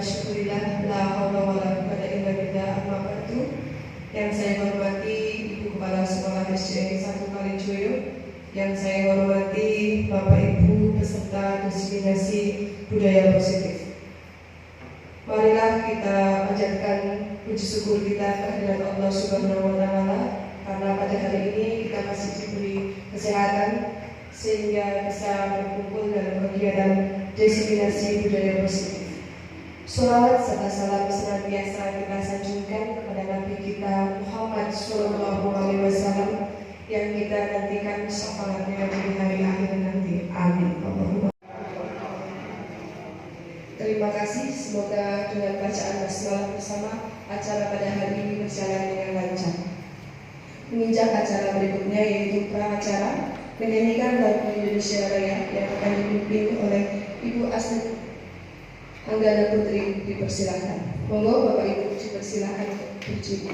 syukurillah, la haula wala quwwata illa billah. Amma ba'du. Yang saya hormati Ibu Kepala Sekolah SDN 1 Kalijoyo, yang saya hormati Bapak Ibu peserta destinasi budaya positif. Marilah kita panjatkan puji syukur kita kehadirat Allah Subhanahu wa Ta'ala, karena pada hari ini kita masih diberi kesehatan sehingga bisa berkumpul dalam kegiatan destinasi budaya positif. Sholawat serta salam senantiasa kita sanjungkan kepada Nabi kita Muhammad SAW yang kita nantikan syafaatnya di hari akhir nanti. Amin. Terima kasih. Semoga dengan bacaan basmalah bersama acara pada hari ini berjalan dengan lancar. Menginjak acara berikutnya yaitu pra-acara menyanyikan lagu Indonesia Raya yang akan dipimpin oleh Ibu Asri Anggana Putri. Dipersilakan. Monggo Bapak Ibu dipersilakan berjudi.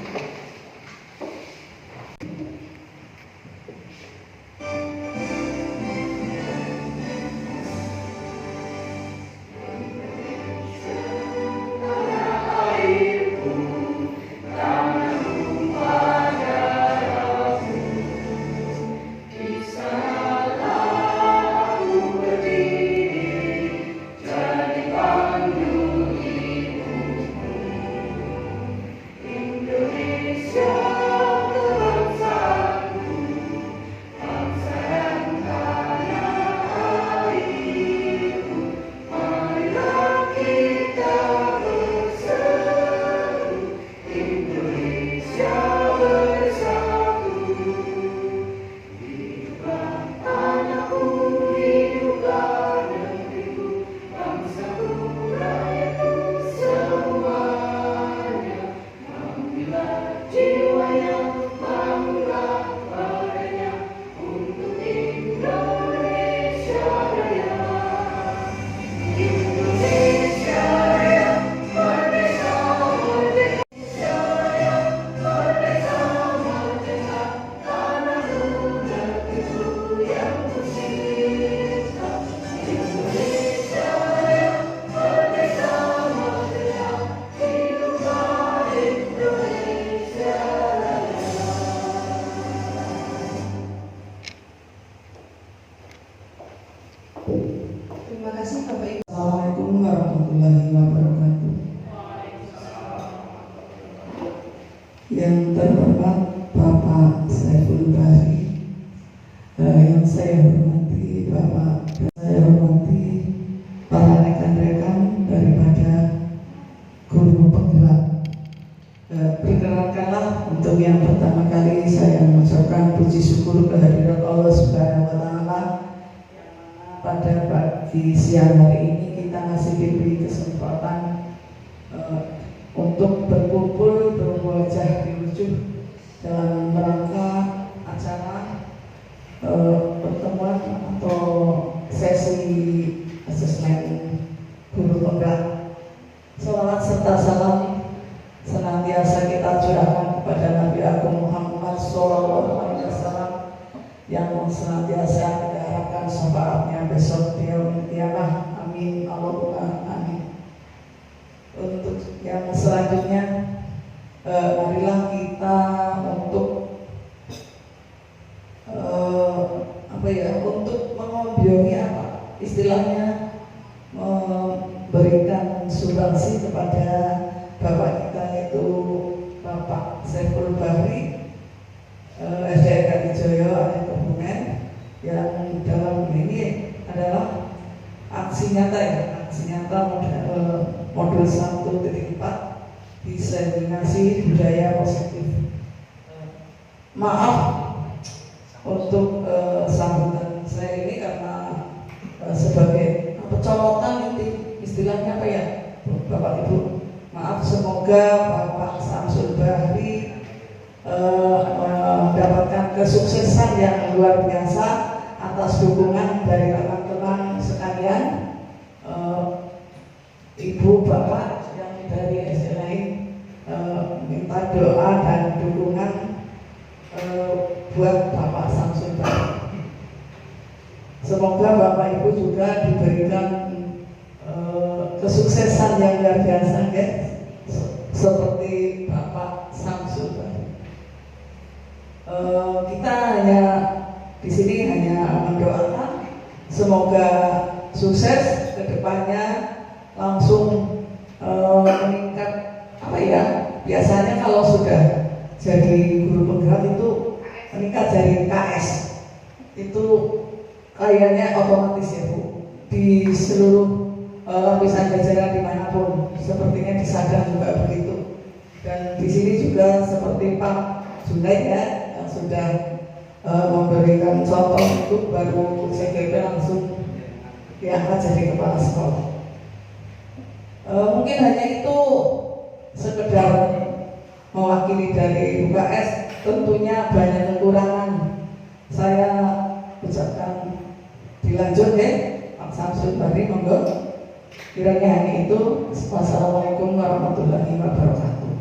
Terima kasih Bapak Ibu. Assalamualaikum warahmatullahi wabarakatuh. Yang terhormat Bapak Saiful Bahri, yang saya hormati Bapak, saya hormati para rekan-rekan daripada guru penggerak. Perkenalkanlah untuk yang pertama kali saya mengucapkan puji syukur kehadirat Allah Subhanahu wa Ta'ala. Pada pagi siang hari ini kita masih diberi kesempatan untuk berkumpul berwajah diwujud dalam rangka acara pertemuan atau sesi asesmen guru penggerak. Salawat serta salam senantiasa kita curahkan kepada Nabi Agung Muhammad SAW yang senantiasa kita harapkan syafaatnya besok di yaumil qiyamah. Amin Allahumma amin. Untuk yang selanjutnya, marilah kita untuk untuk mengobroli istilahnya memberikan sumbangsi kepada Bapak kita yaitu Bapak Saiful Bahri, SDN Kalijoyo ada Kebumen, yang dalam ini adalah aksi nyata modul 1.4 diseminasi budaya positif. Maaf untuk sambutan saya ini karena sebagai colotan istilahnya apa ya Bapak Ibu. Maaf, semoga Bapak Samsul Bahri mendapatkan kesuksesan yang luar biasa atas dukungan dari teman-teman sekalian, Ibu Bapak yang dari SLI minta doa dan dukungan buat Bapak Samsul Bahri. Semoga Bapak Ibu juga diberikan kesuksesan yang luar biasa ya, seperti Bapak Samsul. Kita hanya di sini hanya mendoakan semoga sukses ke depannya, langsung meningkat. Apa ya, biasanya kalau sudah jadi guru penggerak itu meningkat dari KS itu kayaknya otomatis ya Bu, di seluruh lapisan jajaran dimanapun, sepertinya di Sadang juga begitu. Dan di sini juga seperti Pak Junaid ya, yang sudah memberikan contoh itu, baru CGP langsung diangkat jadi kepala sekolah. Mungkin hanya itu sekedar mewakili dari UKS, tentunya banyak kekurangan. Saya ucapkan dilanjut ya Pak Samsul Bari, monggo. Kiranya hanya itu. Wassalamualaikum warahmatullahi wabarakatuh.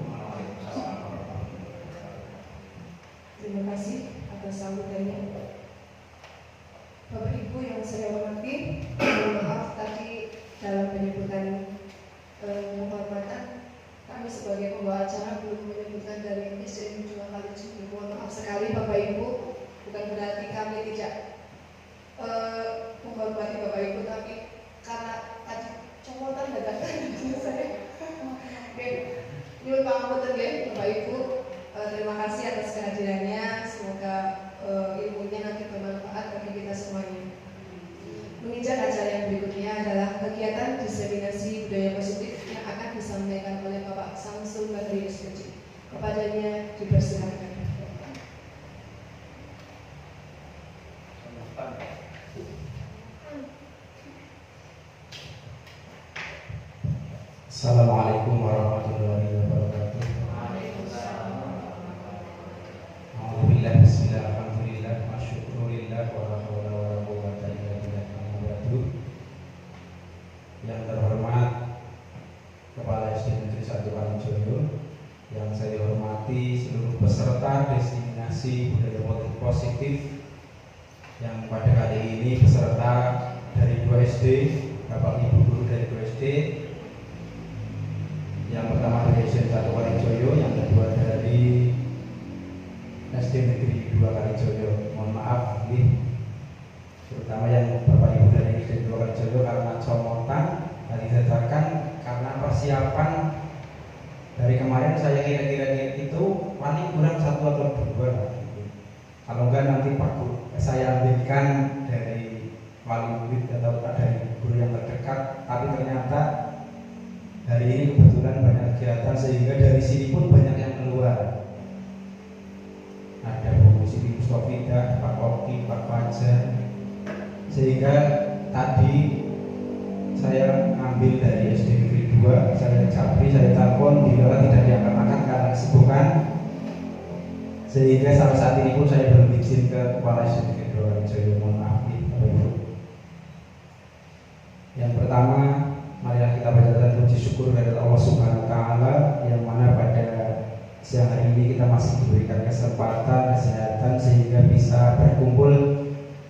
Terima kasih atas sambutannya. Bapak Ibu yang saya hormati, mohon maaf tadi dalam penyebutan penghormatan kami sebagai pembawa acara belum menyebutkan dari SD Negeri 2 Kalijodo. Mohon maaf sekali Bapak Ibu, bukan berarti kami tidak menghormati Bapak Ibu, tapi karena tadi comotan dadakan saya. Oke, nyuwun pangapunten nggih Bapak Ibu. Terima kasih atas kehadirannya. Semoga ilmunya nanti bermanfaat bagi kita semuanya. Menginjak acara yang berikutnya adalah kegiatan diseminasi budaya positif yang akan disampaikan oleh Bapak Samsul Badri SPJ. Kepadanya dipersilakan. Assalamualaikum warahmatullahi wabarakatuh. Alhamdulillah, bismillah, alhamdulillah, masyukurillah, wa la hawla wa la quwwata illa billah. Yang terhormat Kepala SD Negeri 1 Kalijodo, yang saya hormati seluruh peserta destinasi budaya positif yang pada kali ini peserta dari 2 SD, Bapak Ibu guru dari 2 SD. Yang pertama dari SD 1 Kalijodo, yang kedua dari SD Negeri 2 Kalijodo. Mohon maaf nih, terutama yang Bapak Ibu dari SD 2 Kalijodo karena comotan tadi dikatakan karena persiapan dari kemarin saya kira-kira itu paling kurang 1 atau 2. Kalau enggak nanti Pak Guru saya ambilkan dari wali murid atau dari guru yang terdekat, tapi ternyata hari ini kebetulan banyak kegiatan sehingga dari sini pun banyak yang keluar. Ada Bu Siti Mustofidah, Pak Oki, Pak Fajar. Sehingga tadi saya ngambil dari SD Negeri 2, saya capri, saya telepon, tidak diangkat-angkat karena kesibukan. Sehingga sampai saat ini pun saya belum izin ke Kepala SD Negeri 2 Kalijodo. Mohon maaf nih, Bapak Ibu. Yang pertama, marilah kita panjatkan puji syukur kepada Allah Subhanahu wa Ta'ala, yang mana pada siang hari ini kita masih diberikan kesempatan, kesehatan sehingga bisa berkumpul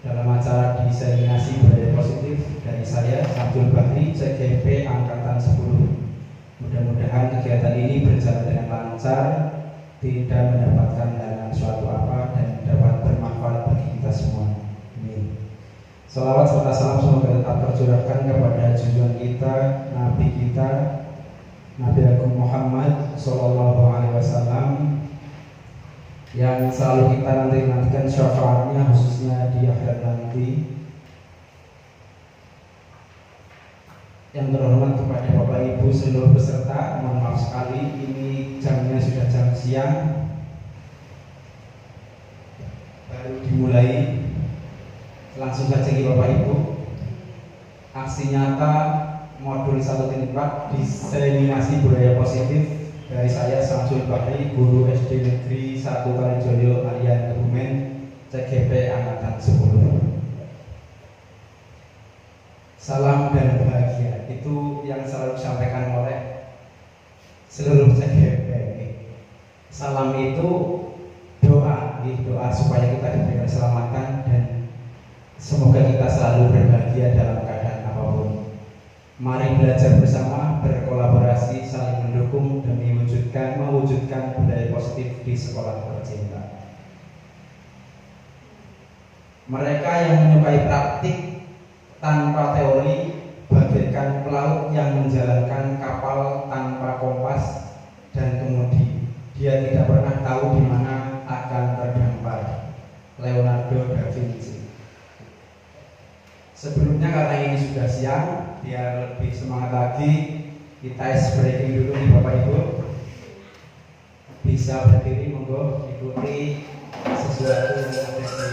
dalam acara diseminasi budaya positif dari saya Samsul Badri CGP Angkatan 10. Mudah-mudahan kegiatan ini berjalan dengan lancar, tidak mendapatkan halangan suatu apa, dan dapat bermanfaat bagi kita semua. Amin. Salawat serta salam semoga tetap tercurahkan kepada junjungan kita, Nabi kita, Nabi Agung Muhammad Sallallahu Alaihi Wasallam, yang selalu kita nantikan syafaatnya khususnya di akhirat nanti. Yang terhormat kepada Bapak Ibu seluruh peserta, mohon maaf sekali ini jamnya sudah jam siang, baru dimulai. Langsung saja Bapak Ibu, aksi nyata modul 1.4 diseminasi budaya positif dari saya Samsul Badri, guru SD Negeri 1 Kalijodo Alian Kebumen CGP Angkatan 10. Salam dan bahagia itu yang selalu disampaikan oleh seluruh CGP. Salam itu doa, doa supaya kita diberikan keselamatan dan semoga kita selalu berbahagia dalam keadaan apapun. Mari belajar bersama, berkolaborasi, saling mendukung demi mewujudkan budaya positif di sekolah tercinta. Mereka yang menyukai praktik tanpa teori bagaikan pelaut yang menjalankan kapal tanpa kompas dan kemudi. Dia tidak pernah tahu di mana akan terdampar. Leonardo da Vinci. Sebelumnya karena ini sudah siang, biar lebih semangat lagi, kita ice breaking dulu nih Bapak Ibu. Bisa berdiri, monggo ikuti sesuatu yang ada di depan.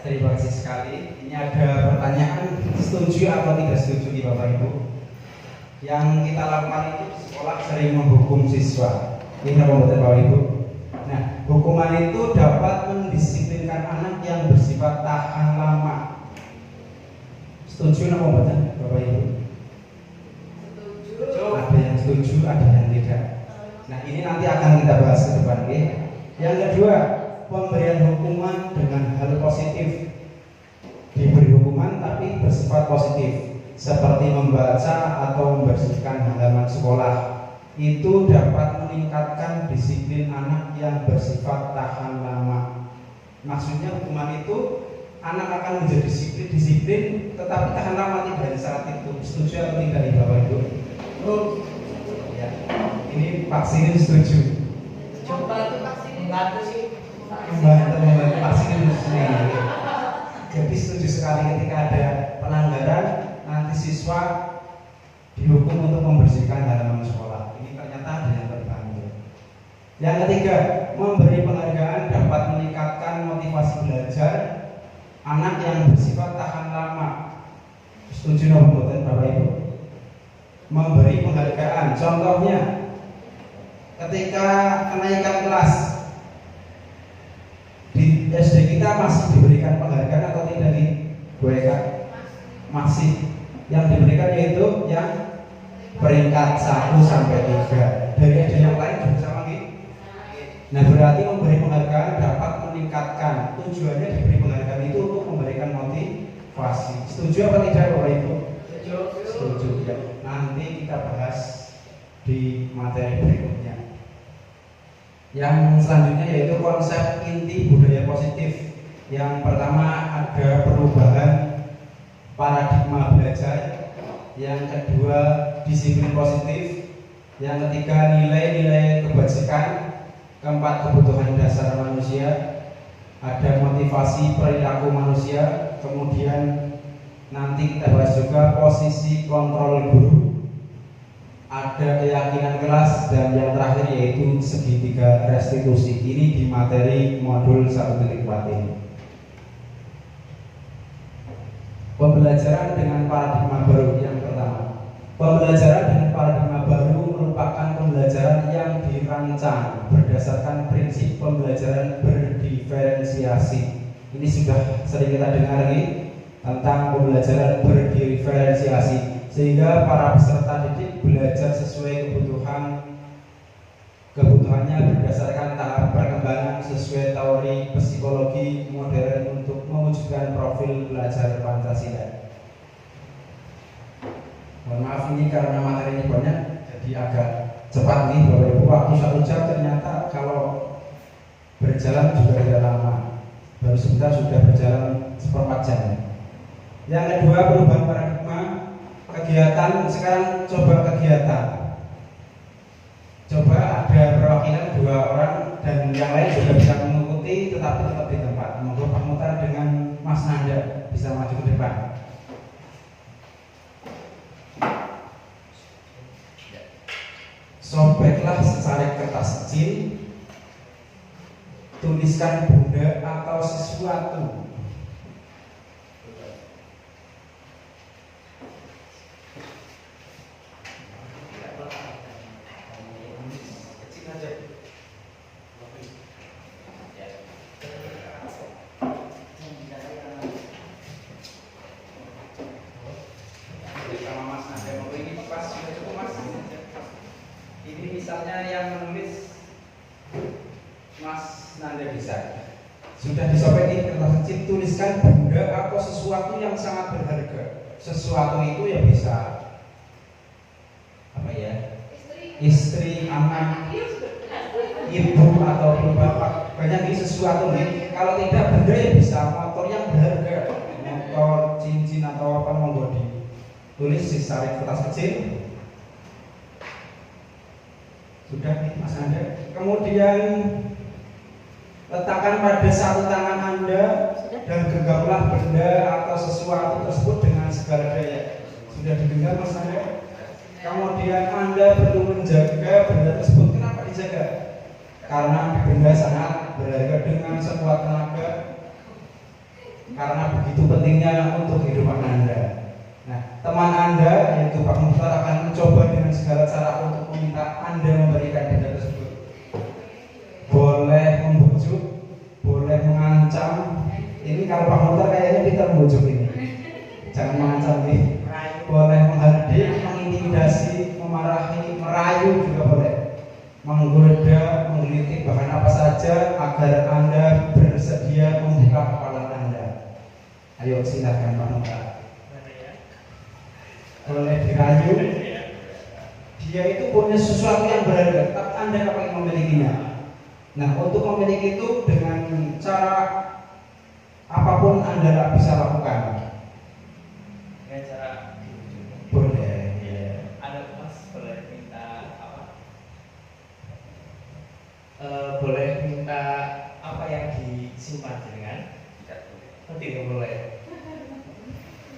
Terima kasih sekali. Ini ada pertanyaan setuju atau tidak setuju nih Bapak Ibu. Yang kita lakukan itu di sekolah sering menghukum siswa. Ini apa Bapak Ibu? Nah, hukuman itu dapat mendisiplinkan anak yang bersifat tahan lama. Setuju apa betul Bapak Ibu? Setuju. Ada yang setuju, ada yang tidak. Nah, ini nanti akan kita bahas ke depan, ya. Yang kedua, pemberian hukuman dengan hal positif. Diberi hukuman tapi bersifat positif, seperti membaca atau membersihkan halaman sekolah. Itu dapat meningkatkan disiplin anak yang bersifat tahan lama. Maksudnya hukuman itu anak akan menjadi disiplin tetapi tahan lama tidak di saat itu. Setuju atau tidak di Bapak Ibu? Ya. Ini vaksin setuju. Coba itu vaksin membantu sih. Membantu vaksin ini. Jadi setuju sekali ketika ada pelanggaran nanti siswa dihukum untuk membersihkan halaman sekolah. Ini ternyata ada yang terbantu. Yang ketiga, memberi penghargaan dapat meningkatkan motivasi belajar anak yang bersifat tahan lama. Setuju atau tidak Bapak Ibu? Memberi penghargaan, contohnya ketika kenaikan kelas di SD kita masih diberikan penghargaan atau tidak di BK? Masih. Yang diberikan yaitu yang peringkat 1 sampai 3. Dari SD yang lain juga sama gitu. Nah, berarti memberi penghargaan dapat meningkatkan. Tujuannya diberi penghargaan itu untuk memberikan motivasi. Setuju apa tidak Bapak Ibu? Setuju ya. Nanti kita bahas di materi berikutnya. Yang selanjutnya yaitu konsep inti budaya positif. Yang pertama ada perubahan paradigma belajar. Yang kedua disiplin positif. Yang ketiga nilai-nilai kebajikan. keempat kebutuhan dasar manusia, ada motivasi perilaku manusia, kemudian nanti kita bahas juga posisi kontrol guru, ada keyakinan kelas, dan yang terakhir yaitu segitiga restitusi. Ini di materi modul 1.4 ini. Pembelajaran dengan paradigma baru yang pertama. Pembelajaran dengan paradigma baru merupakan pembelajaran yang dirancang berdasarkan prinsip pembelajaran berdiferensiasi. Ini sudah sering kita dengar nih tentang pembelajaran berdiferensiasi, sehingga para peserta didik belajar sesuai kebutuhannya berdasarkan tahap perkembangan sesuai teori psikologi modern untuk mewujudkan profil belajar Pancasila. Mohon maaf ini karena materi ini banyak jadi agak cepat nih Bapak Ibu, waktu 1 jam ternyata kalau berjalan juga tidak lama, baru sebentar sudah berjalan 1/4 jam. Yang kedua, perubahan paradigma kegiatan. Sekarang coba kegiatan. Coba ada perwakilan 2 orang dan yang lain juga bisa mengikuti, tetapi tetap di tempat. Monggo Pak Mutar dengan Mas Nanda bisa maju ke depan. Sobeklah secari kertas kecil, tuliskan benda atau sesuatu. Misalnya yang menulis Mas Nanda bisa. Sudah disobek di kertas kecil, tuliskan benda atau sesuatu yang sangat berharga. Sesuatu itu ya bisa apa ya? Istri, anak, ibu atau bapak. Banyak ini sesuatu nih. Kalau tidak benda ya bisa motor yang berharga, motor, cincin atau apa, monggo ditulis di secari kertas kecil. Sudah nih Mas Anda. Kemudian letakkan pada satu tangan Anda dan genggamlah benda atau sesuatu tersebut dengan segala daya. Sudah digenggam Mas Anda? Kemudian Anda perlu menjaga benda tersebut. Kenapa dijaga? Karena benda sangat berharga dengan sekuat tenaga. Karena begitu pentingnya untuk kehidupan Anda. Nah, teman Anda yaitu Pak Mukhtar akan mencoba dengan segala cara untuk meminta Anda memberikan benda tersebut. Boleh membujuk, boleh mengancam. Ini kalau Pak Mukhtar kayaknya kita membujuk ini. Jangan mengancam nih. Boleh menghardik, mengintimidasi, memarahi, merayu juga boleh. Menggoda, menggelitik, bahkan apa saja agar Anda bersedia membuka kepala Anda. Ayo silakan Pak Mukhtar. Boleh dirayu, dia itu punya sesuatu yang berharga, tapi Anda nggak pengen memilikinya. Nah, untuk memiliki itu dengan cara apapun Anda nggak bisa lakukan. Dengan cara Boleh. ya. Ada Mas boleh minta apa? Boleh minta apa yang disimpan dengan? Tidak boleh. Tidak boleh.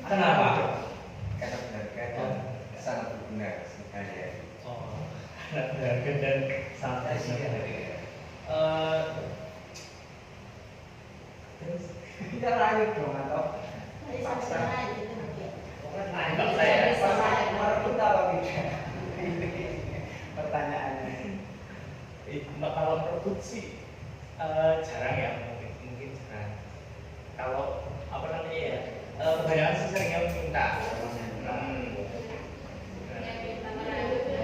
Kenapa? Karena berharga dan sangat berguna sekali ya. Oh, karena berharga dan sangat berguna. Terus kita rayu dong atau? Nggak saya merebut apa tidak? Pertanyaannya. Kalau merebut sih jarang ya, mungkin jarang. Kalau apa namanya ya? Kebanyakan sih seringnya minta.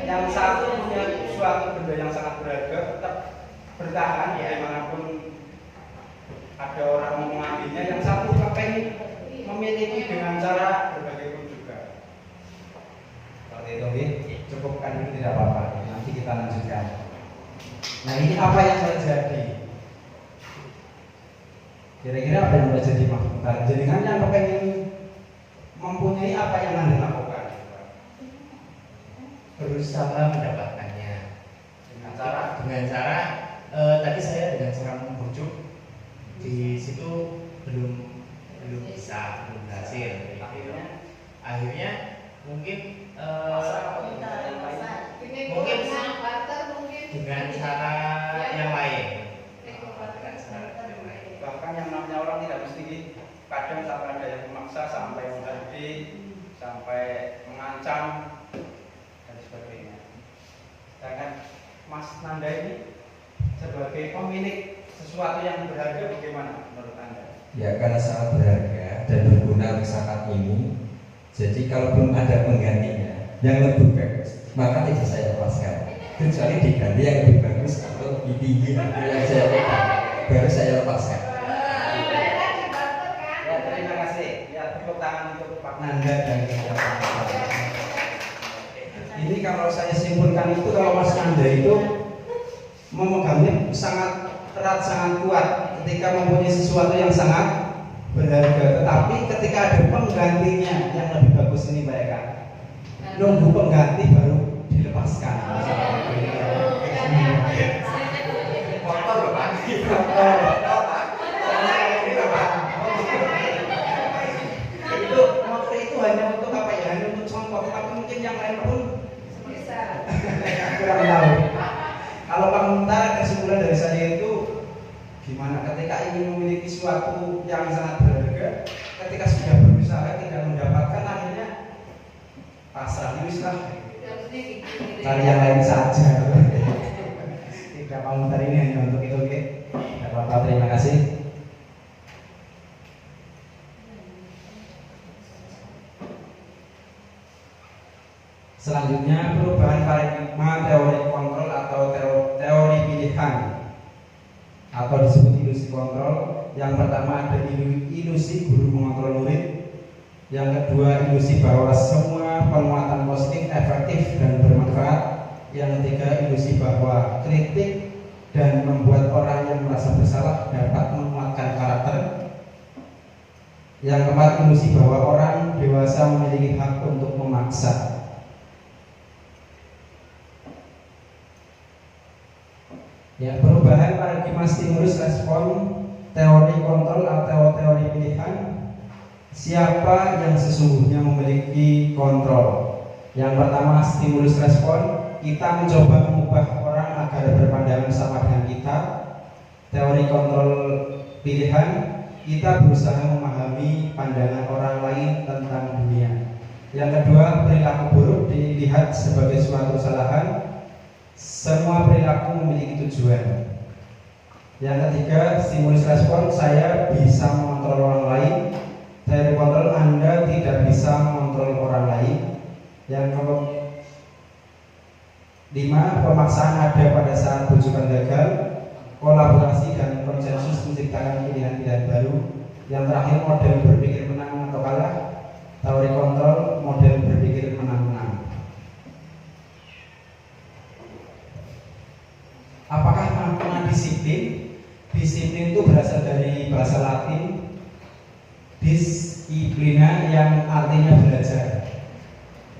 Yang satu punya suatu benda yang sangat berharga tetap bertahan ya, dimanapun ada orang mau mengambilnya. Yang satu kepengen memiliki dengan cara berbagai pun juga. Seperti itu, cukupkan ini tidak apa-apa. Nanti kita lanjutkan. Nah, ini apa yang terjadi? Kira-kira apa yang terjadi Mas Mukhtar? Jenengan yang kepengen mempunyai apa yang Anda lakukan? Berusaha mendapatkannya Dengan cara dengan cara di situ belum bisa, belum berhasil. Akhirnya mungkin mungkin dengan cara yang lain. Bahkan yang namanya orang tidak mesti, kadang sampai ada yang memaksa, sampai mengganti, sampai mengancam dan sebagainya. Sedangkan Mas Nanda ini sebagai pemilik sesuatu yang berharga, bagaimana menurut Anda? Ya, karena sangat berharga dan berguna untuk saat ini. Jadi kalau belum ada penggantinya yang lebih bagus, maka tidak saya lepaskan. Kecuali diganti yang lebih bagus atau lebih tinggi dari yang saya pegang, baru saya lepaskan. Ya, terima kasih. Ya, tepuk tangan untuk Pak Nanda dan Pak. Ini kalau saya simpulkan itu, kalau Mas Nanda itu memegangnya sangat erat, sangat kuat ketika mempunyai sesuatu yang sangat berharga. Tetapi ketika ada penggantinya yang lebih bagus, ini bayangkan, nunggu pengganti baru dilepaskan. Kotor loh Pak. Itu waktu itu hanya untuk apa ya? Hanya untuk contoh, tapi mungkin yang lain pun kurang tahu. Kalau komentar kesimpulan dari saya itu, gimana ketika ingin memiliki sesuatu yang sangat berharga, ketika sudah berusaha tidak mendapatkan, akhirnya pasrah lah, cari yang lain saja. Tidak, komentar ini hanya untuk itu, oke? Tidak apa-apa, terima kasih. Selanjutnya, perubahan paradigma teori kontrol atau teori pilihan atau disebut ilusi kontrol. Yang pertama ada ilusi guru mengontrol murid. Yang kedua, ilusi bahwa semua penguatan positif efektif dan bermanfaat. Yang ketiga, ilusi bahwa kritik dan membuat orang yang merasa bersalah dapat menguatkan karakter. Yang keempat, ilusi bahwa orang dewasa memiliki hak untuk memaksa. Ya, perubahan paradigma stimulus respon teori kontrol atau teori pilihan. Siapa yang sesungguhnya memiliki kontrol? Yang pertama, stimulus respon. Kita mencoba mengubah orang agar berpandangan sama dengan kita. Teori kontrol pilihan, kita berusaha memahami pandangan orang lain tentang dunia. Yang kedua, perilaku buruk dilihat sebagai suatu kesalahan. Semua perilaku memiliki tujuan. Yang ketiga, stimulus respon, saya bisa mengontrol orang lain. Teori kontrol, Anda tidak bisa mengontrol orang lain. Yang kelima, pemaksaan ada pada saat rujukan gagal. Kolaborasi dan konsensus menciptakan pilihan-pilihan baru. Yang terakhir, model berpikir menang atau kalah. Teori kontrol, model berpikir menang-menang. Apakah makna disiplin? Disiplin itu berasal dari bahasa Latin disciplina yang artinya belajar.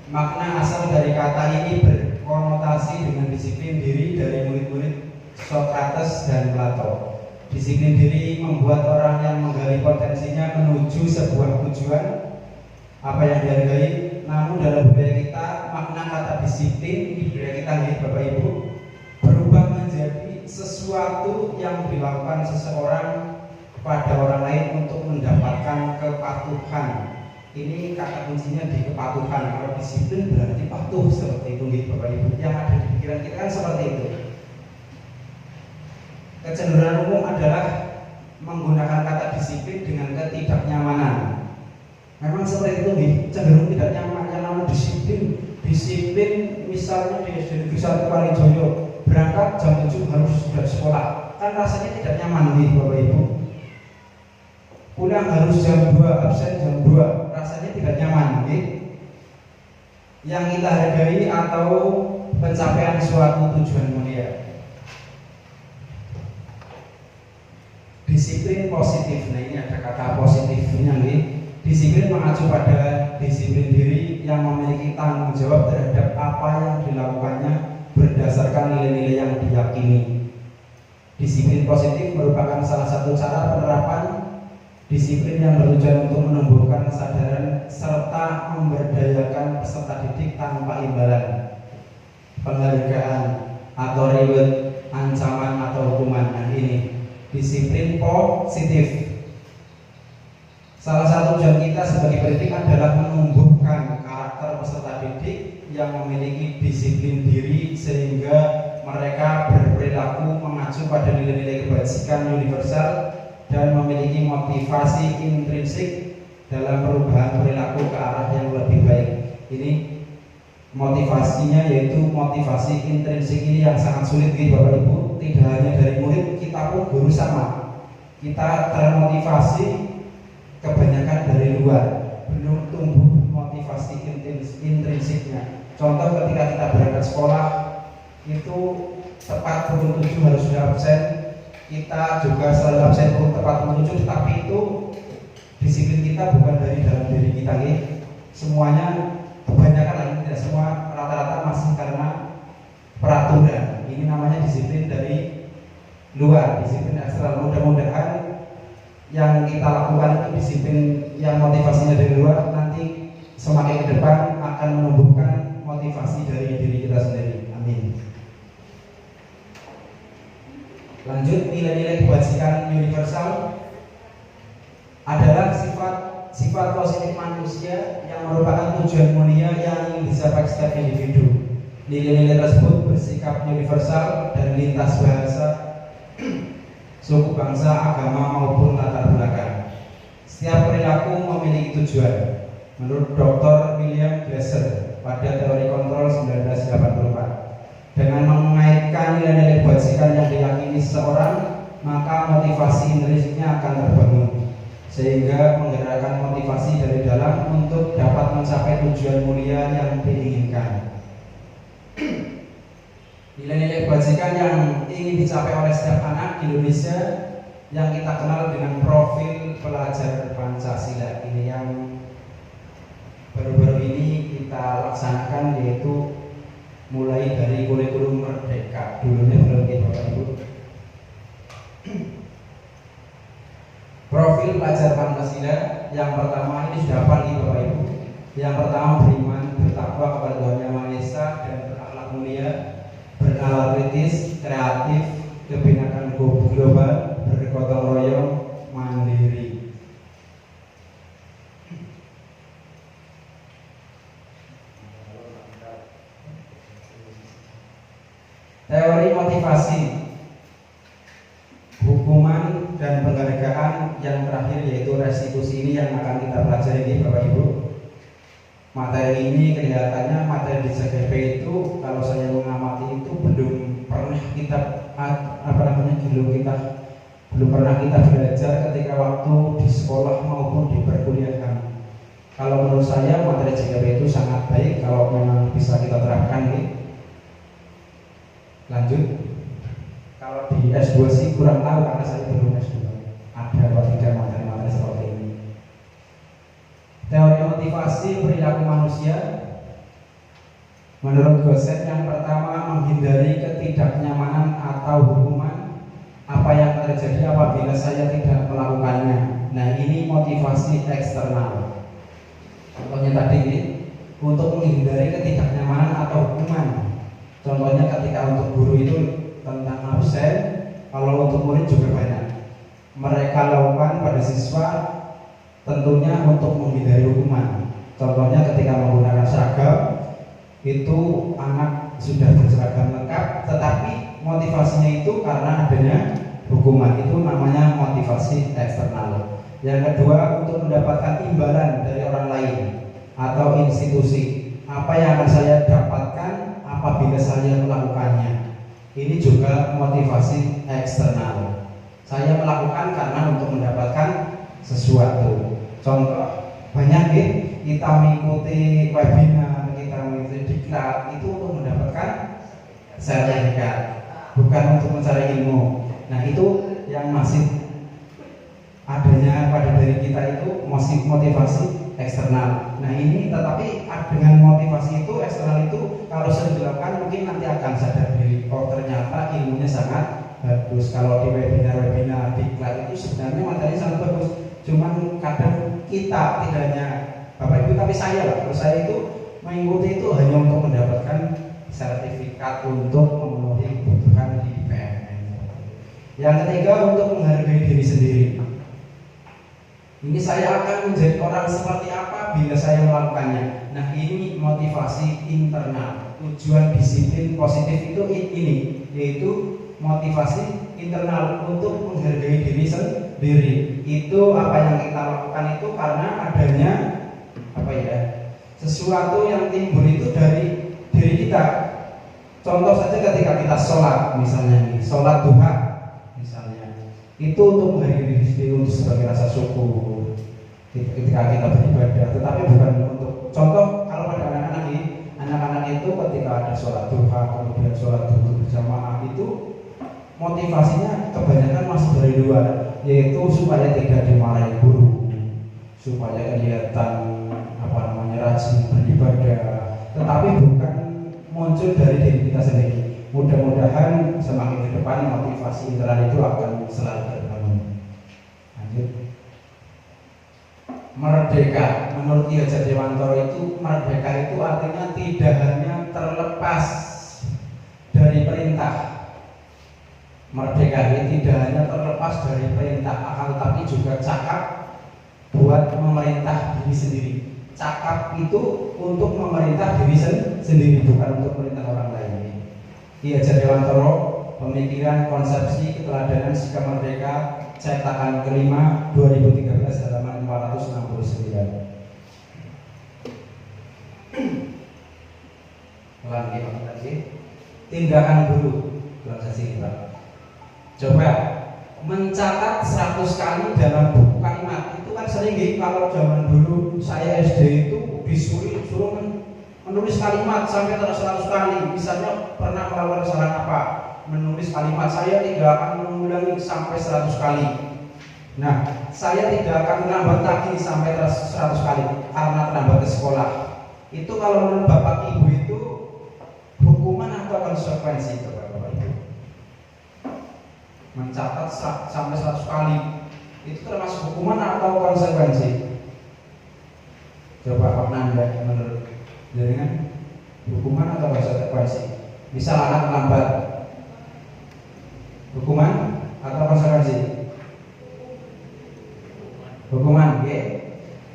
Makna asal dari kata ini berkonotasi dengan disiplin diri dari murid-murid Socrates dan Plato. Disiplin diri membuat orang yang menggali potensinya menuju sebuah tujuan apa yang dihargai. Namun dalam budaya kita, makna kata disiplin di budaya kita nih Bapak Ibu berubah menjadi sesuatu yang dilakukan seseorang kepada orang lain untuk mendapatkan kepatuhan. Ini kata kuncinya di kepatuhan. Kalau disiplin berarti patuh, seperti itu Bapak Ibu. Yang ada di pikiran kita kan seperti itu. Kecenderungan umum adalah menggunakan kata disiplin dengan ketidaknyamanan. Memang seperti itu cenderung tidak nyaman. Yang namanya disiplin misalnya di SD Negeri 1 Kalijodo, berangkat jam 7 harus sudah sekolah, kan rasanya tidak nyaman Bapak Ibu. Pulang harus jam 2, absen jam 2, rasanya tidak nyaman Yang kita hargai atau pencapaian suatu tujuan mulia. Disiplin positif. Nah, ini ada kata positifnya Disiplin mengacu pada disiplin diri yang memiliki tanggung jawab terhadap apa yang dilakukannya berdasarkan nilai-nilai yang diyakini. Disiplin positif merupakan salah satu cara penerapan disiplin yang bertujuan untuk menumbuhkan kesadaran serta memberdayakan peserta didik tanpa imbalan, penghargaan atau reward, ancaman atau hukuman. Nah ini disiplin positif. Salah satu tujuan kita sebagai pendidik adalah menumbuhkan karakter peserta didik yang memiliki disiplin diri sehingga mereka berperilaku mengacu pada nilai-nilai kebajikan universal dan memiliki motivasi intrinsik dalam perubahan perilaku ke arah yang lebih baik. Ini motivasinya yaitu motivasi intrinsik ini yang sangat sulit gitu Bapak Ibu. Tidak hanya dari murid, kita pun guru sama. Kita termotivasi kebanyakan dari luar, belum tumbuh motivasi intrinsiknya. Contoh ketika kita berangkat sekolah itu tepat pukul 7 harus sudah absen. Kita juga selalu absen pukul tepat pukul 7, tapi itu disiplin kita bukan dari dalam diri kita semuanya, kebanyakan lagi tidak semua, rata-rata masih karena peraturan. Ini namanya disiplin dari luar, disiplin eksternal. Mudah-mudahan yang kita lakukan itu disiplin yang motivasinya dari luar, nanti semakin ke depan akan menumbuhkan motivasi dari diri kita sendiri. Amin. Lanjut, nilai-nilai kebajikan universal adalah sifat positif manusia yang merupakan tujuan mulia yang ingin dicapai setiap individu. Nilai-nilai tersebut bersikap universal dan lintas bahasa, suku, bangsa, agama maupun latar belakang. Setiap perilaku memiliki tujuan. Menurut Dr. William Glasser pada teori kontrol 1984. Dengan mengaitkan nilai-nilai kebajikan yang diyakini seseorang, maka motivasi intrinsiknya akan terbangun, sehingga menggerakkan motivasi dari dalam untuk dapat mencapai tujuan mulia yang diinginkan. Nilai-nilai kebajikan yang ingin dicapai oleh setiap anak di Indonesia yang kita kenal dengan profil pelajar Pancasila ini yang baru-baru ini kita laksanakan, yaitu mulai dari kurikulum merdeka. Dulunya belum kita Bapak Ibu. Profil pelajar Pancasila yang pertama ini sudah pagi Bapak Ibu. Yang pertama beriman, bertakwa kepada Tuhan Yang Maha Esa dan berakhlak mulia, bernalar kritis, kreatif, kebinekaan global, bergotong royong, mandiri. Teori motivasi, hukuman dan penghargaan yang terakhir yaitu restitusi ini yang akan kita pelajari Bapak Ibu. Materi ini kelihatannya materi di CGP itu kalau saya mengamati itu belum pernah kita belum pernah kita belajar ketika waktu di sekolah maupun di perkuliahan. Kalau menurut saya materi CGP itu sangat baik kalau memang bisa kita terapkan nih. Lanjut, kalau di S2 sih kurang tahu karena saya belum S2. Ada atau tidak materi-materi seperti ini. Teori motivasi perilaku manusia. Menurut dosen yang pertama, menghindari ketidaknyamanan atau hukuman apa yang terjadi apabila saya tidak melakukannya. Nah ini motivasi eksternal. Contohnya tadi ini, untuk menghindari ketidaknyamanan atau hukuman. Contohnya ketika untuk guru itu tentang absen, kalau untuk murid juga banyak. Mereka lakukan pada siswa tentunya untuk menghindari hukuman. Contohnya ketika menggunakan seragam, itu anak sudah berseragam lengkap, tetapi motivasinya itu karena adanya hukuman. Itu namanya motivasi eksternal. Yang kedua, untuk mendapatkan imbalan dari orang lain atau institusi. Apa yang akan saya dapatkan apabila saya melakukannya. Ini juga motivasi eksternal. Saya melakukan karena untuk mendapatkan sesuatu. Contoh banyak kita mengikuti webinar, kita mengikuti diklat itu untuk mendapatkan sertifikat, bukan untuk mencari ilmu. Nah itu yang masih adanya pada diri kita itu masih motivasi eksternal. Nah ini tetapi dengan motivasi itu eksternal itu kalau sering dilakukan mungkin nanti akan sadar diri, oh ternyata ilmunya sangat bagus. Kalau di webinar diklat itu sebenarnya materinya sangat bagus. Cuman kadang kita tidak hanya Bapak Ibu tapi saya lah, kalau saya itu mengikuti itu hanya untuk mendapatkan sertifikat untuk memenuhi kebutuhan di PMN. Yang ketiga, untuk menghargai diri sendiri. Ini saya akan menjadi orang seperti apa bila saya melakukannya. Nah, ini motivasi internal. Tujuan disiplin positif itu ini, yaitu motivasi internal untuk menghargai diri sendiri. Itu apa yang kita lakukan itu karena adanya sesuatu yang timbul itu dari diri kita. Contoh saja ketika kita sholat, misalnya nih, sholat duha misalnya, itu untuk menghargai diri sendiri, untuk sebagai rasa syukur ketika kita beribadah. Tetapi bukan untuk contoh kalau pada anak-anak itu ketika ada sholat duha, kemudian sholat duha berjamaah, itu motivasinya kebanyakan masih dari luar, yaitu supaya tidak dimarahi guru, supaya kelihatan rajin beribadah, tetapi bukan muncul dari diri kita sendiri. Mudah-mudahan semakin ke depan motivasi internal itu akan selalu terbangun. Lanjut. Merdeka, menurut Ki Hajar Dewantoro itu merdeka itu artinya tidak hanya terlepas dari perintah. Merdeka ini tidak hanya terlepas dari perintah, akan tetapi juga cakap buat memerintah diri sendiri. Cakap itu untuk memerintah diri sendiri, bukan untuk memerintah orang lain. Ki Hajar Dewantoro, Pemikiran, Konsepsi, Keteladanan, Sikap Merdeka, cetakan kelima 2013 halaman 469. Lagi. Tindakan guru, organisasi kita. Coba mencatat 100 kali dalam buku kalimat. Itu kan sering kalau zaman dulu saya SD itu disuruh menulis kalimat sampai 100 kali. Misalnya pernah melakukan kesalahan apa, menulis kalimat, saya tidak akan mengulangi sampai 100 kali. Nah, saya tidak akan menambah lagi sampai 100 kali karena terlambat ke sekolah. Itu kalau menurut Bapak Ibu itu hukuman atau konsekuensi, Bapak Ibu? Mencatat sampai 100 kali itu termasuk hukuman atau konsekuensi? Coba Pak Nanda, menurut jaringan hukuman atau konsekuensi? Misal anak terlambat, hukuman atau konsekuensi? Hukuman, oke.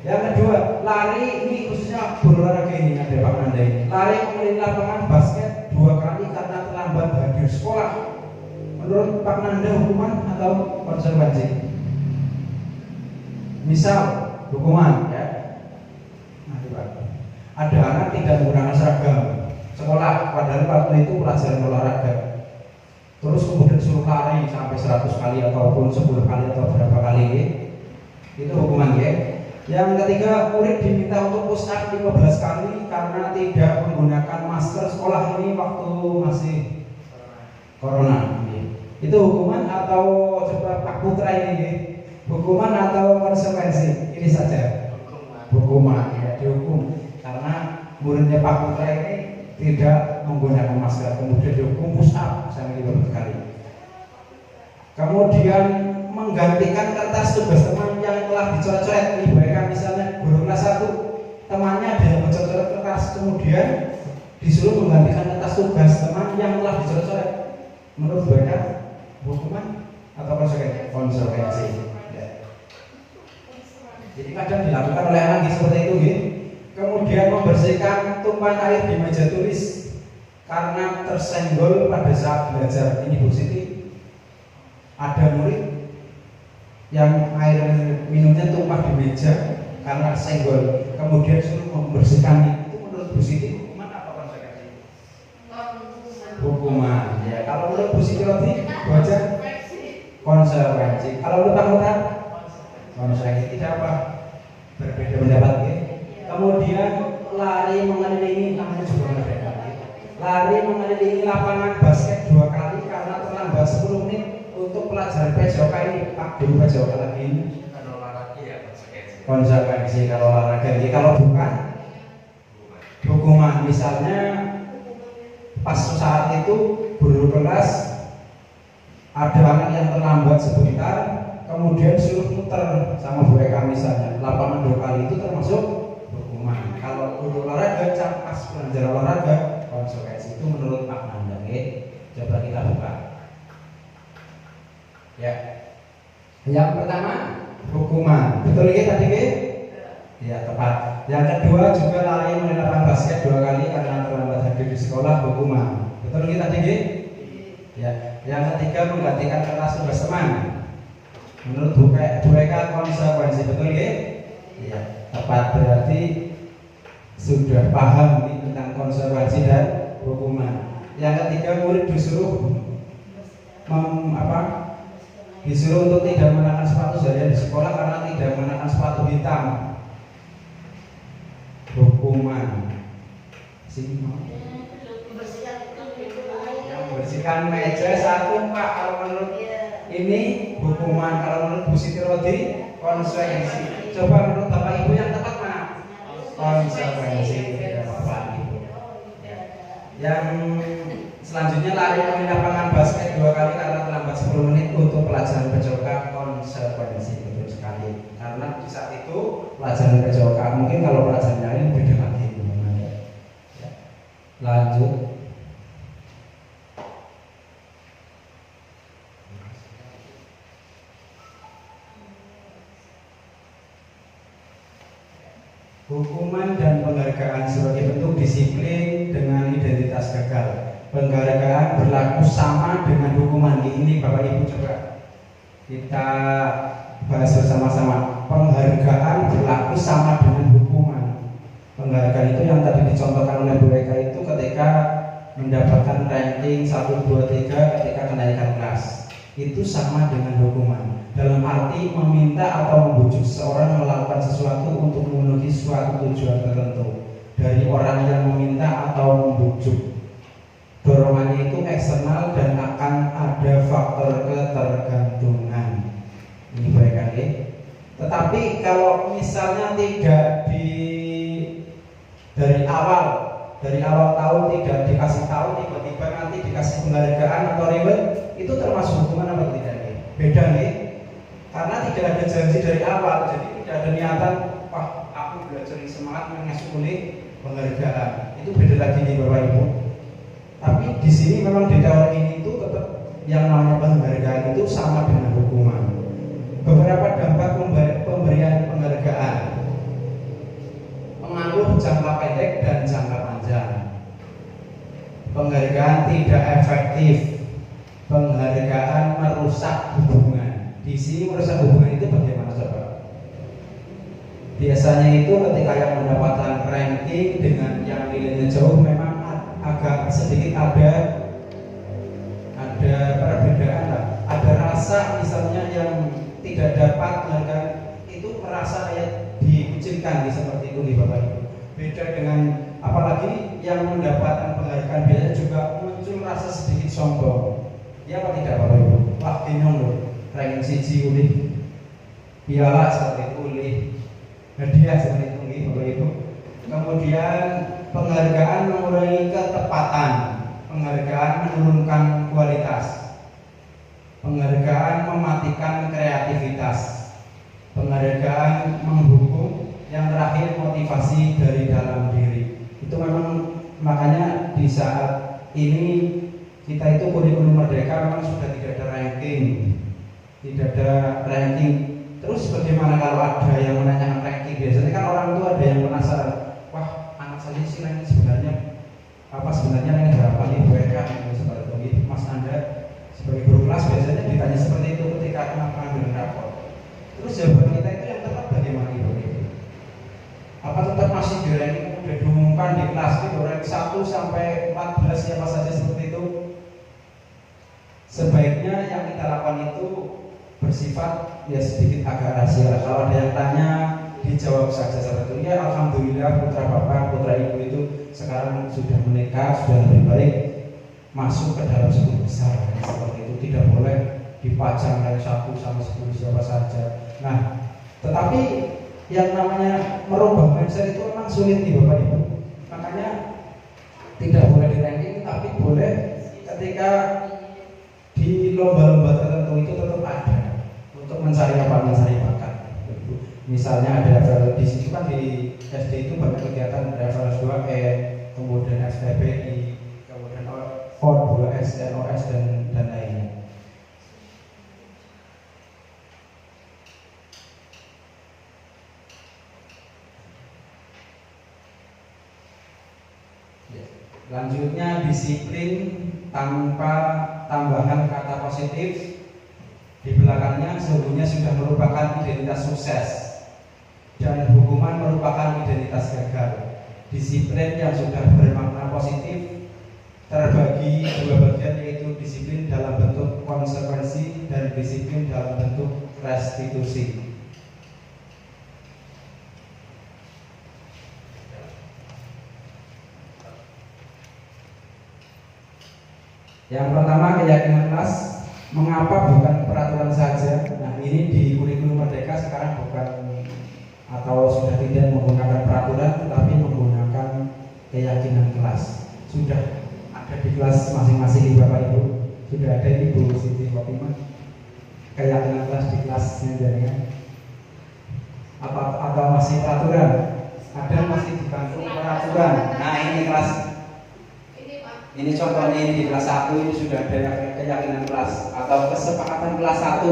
Yang kedua, lari, ini khususnya berolahraga ini, ada Pak Nanda ini. Lari keliling lapangan basket 2 kali karena terlambat hadir sekolah. Menurut Pak Nanda hukuman atau konsekuensi? Misal hukuman, ya. Nah, Pak. Ada anak tidak menggunakan seragam sekolah, padahal waktu itu pelajaran olahraga. Terus kemudian suruh lari sampai 100 kali ataupun 10 kali atau berapa kali, ya. Itu hukuman, ya. Yang ketiga, murid diminta untuk push up 15 kali karena tidak menggunakan masker sekolah ini waktu masih corona. Itu hukuman atau coba Pak Putra ini, hukuman atau konsekuensi? Ini saja hukuman, ya, dihukum karena muridnya Pak Putra ini tidak menggunakan masker, kemudian dihukum push up sampai 15 kali. Kemudian menggantikan kertas tugas teman yang telah dicoret-coret. Ini bayangkan misalnya guru kelas 1, temannya ada yang mencoret-coret kertas, kemudian disuruh menggantikan kertas tugas teman yang telah dicoret-coret. Menurut mereka hukuman atau konsekuensi? Ya. Jadi kadang dilakukan oleh anak seperti itu, gitu. Kemudian membersihkan tumpahan air di meja tulis karena tersenggol pada saat belajar. Ini Bu Siti, ada murid yang air minumnya tumpah di meja karena senggol, kemudian suruh membersihkan. Itu menurut Bu Siti hukuman atau konsekuensi? Hukuman, ya. Kalau menurut Bu Siti Roti, baca konsekuensi. Kalau menurut Pak Mutar, konsekuensi. Tidak apa, berbeda pendapat, ya. Kemudian lari mengelilingi, namanya juga berbeda. Lari mengelilingi lapangan basket 2 kali karena terlambat 10 menit untuk pelajaran PJOK ini. Pak Guru PJOK lagi ini. Kalau olahraga ya Konsekuensi kalau olahraga ini. Kalau bukan hukuman. Misalnya pas saat itu guru kelas ada anak yang terlambat sebentar, kemudian suruh muter sama Bu Eka misalnya, lapangan 2 kali itu termasuk hukuman. Kalau guru olahraga pas belajar olahraga, konsekuensi itu menurut Pak Nandang. Coba kita buka. Ya. Yang pertama hukuman. Betul ya tadi ke? Ya tepat. Yang kedua juga lari main lapangan basket 2 kali karena terlambat hadir di sekolah, hukuman. Betul ya tadi ke? Ya. Yang ketiga menggantikan kelas berseman. Menurut Bu Eka konsekuensi, betul ya? Iya, tepat. Berarti sudah paham nih tentang konsekuensi dan hukuman. Yang ketiga murid disuruh disuruh untuk tidak mengenakan sepatu seharian di sekolah karena tidak mengenakan sepatu hitam. Hukuman. Yang membersihkan meja 1 Pak, kalau menurut ini hukuman. Kalau menurut Bu Siti Rodi konsekuensi. Coba menurut Bapak Ibu yang tepat mana? Konsekuensi. Bapak Ibu. Yang selanjutnya lari di lapangan basket 2 kali karena terlambat 10 menit untuk pelajaran PJOK, konsekuensi. Betul sekali. Karena di saat itu pelajaran PJOK, mungkin kalau pelajaran lain beda lagi. Ya. Lanjut. Hukuman dan penghargaan sebagai bentuk disiplin dengan identitas gagal. Penghargaan berlaku sama dengan hukuman. Ini Bapak Ibu coba kita bahas bersama-sama. Penghargaan berlaku sama dengan hukuman. Penghargaan itu yang tadi dicontohkan oleh Bu Eka itu ketika mendapatkan ranking 1, 2, 3 ketika kenaikan kelas. Itu sama dengan hukuman. Dalam arti meminta atau membujuk seseorang melakukan sesuatu untuk memenuhi suatu tujuan tertentu dari orang yang meminta atau membujuk. Dorongannya itu eksternal dan akan ada faktor ketergantungan. Ini baik kali. Tetapi kalau misalnya tidak dari awal tahun tidak dikasih tahu, tiba-tiba nanti dikasih penghargaan atau reward, itu termasuk hukuman apa tidak? Beda nih. Karena tidak ada janji dari awal, jadi tidak ada niatan, wah aku belajar semangat mengasih penghargaan. Itu beda lagi nih Bapak Ibu. Tapi di sini memang di teori ini itu tetap yang namanya penghargaan itu sama dengan hukuman. Beberapa dampak pemberian penghargaan: pengaruh jangka pendek dan jangka panjang. Penghargaan tidak efektif. Penghargaan merusak hubungan. Di sini merusak hubungan itu bagaimana coba? Biasanya itu ketika yang mendapatkan ranking dengan yang nilainya jauh memang agak sedikit ada perbedaan lah. Ada rasa misalnya yang tidak dapat penghargaan itu merasa kayak dikucilkan seperti itu nih Bapak Ibu. Beda dengan apalagi yang mendapatkan penghargaan biasanya juga muncul rasa sedikit sombong. Ya apa tidak Bapak Ibu? Wah bingung loh. Ranking siji ulih piala seperti itu ulih hadiah seperti itu Bapak Ibu. Kemudian penghargaan mengurangi ketepatan, penghargaan menurunkan kualitas, penghargaan mematikan kreativitas, penghargaan menghukum, yang terakhir motivasi dari dalam diri. Itu memang makanya di saat ini kita itu kurikulum merdeka memang sudah tidak ada ranking. Tidak ada ranking. Terus bagaimana kalau ada yang menanyakan ranking? Biasanya kan orang tua ada yang penasaran. Wah, anak saya sih ranking sebenarnya ranking berapa nih Bu Eka? Seperti itu. Mas Anda sebagai guru kelas biasanya ditanya seperti itu ketika anak mengambil rapor. Terus jawaban kita itu yang tepat bagaimana Ibu? Apa tetap masih di ranking udah diumumkan di kelas itu ranking 1 sampai 14 siapa saja seperti itu? Sebaiknya yang kita lakukan itu bersifat ya sedikit agak rahasia. Kalau ada yang tanya dijawab saja seperti itu. Ya alhamdulillah putra bapak, putra ibu itu sekarang sudah menikah, sudah lebih baik, masuk ke dalam 10 besar. Seperti itu tidak boleh dipajang dari 1 sampai 10 siapa saja. Nah, tetapi yang namanya merubah mindset itu memang sulit nih Bapak Ibu. Makanya tidak boleh di ranking, tapi boleh ketika di lomba-lomba mencari bakat mencari bakat. Misalnya ada level di situ kan di SD itu banyak kegiatan level 2E, kemudian FTPI, kemudian O2S, NOS dan lainnya. Selanjutnya disiplin tanpa tambahan kata positif di belakangnya sesungguhnya sudah merupakan identitas sukses dan hukuman merupakan identitas gagal. Disiplin yang sudah bermakna positif terbagi dua bagian, yaitu disiplin dalam bentuk konsekuensi dan disiplin dalam bentuk restitusi. Yang pertama, keyakinan kelas. Mengapa bukan peraturan saja? Nah, ini di kurikulum Merdeka sekarang bukan atau sudah tidak menggunakan peraturan, tetapi menggunakan keyakinan kelas. Sudah ada di kelas masing-masing Bapak Ibu. Sudah ada Ibu Siti Fatimah. Keyakinan kelas di kelasnya jaringan. Atau masih peraturan? Ada masih dibantu peraturan. Nah, ini kelas. Ini contohnya ini di kelas 1 ini sudah ada keyakinan kelas atau kesepakatan kelas 1.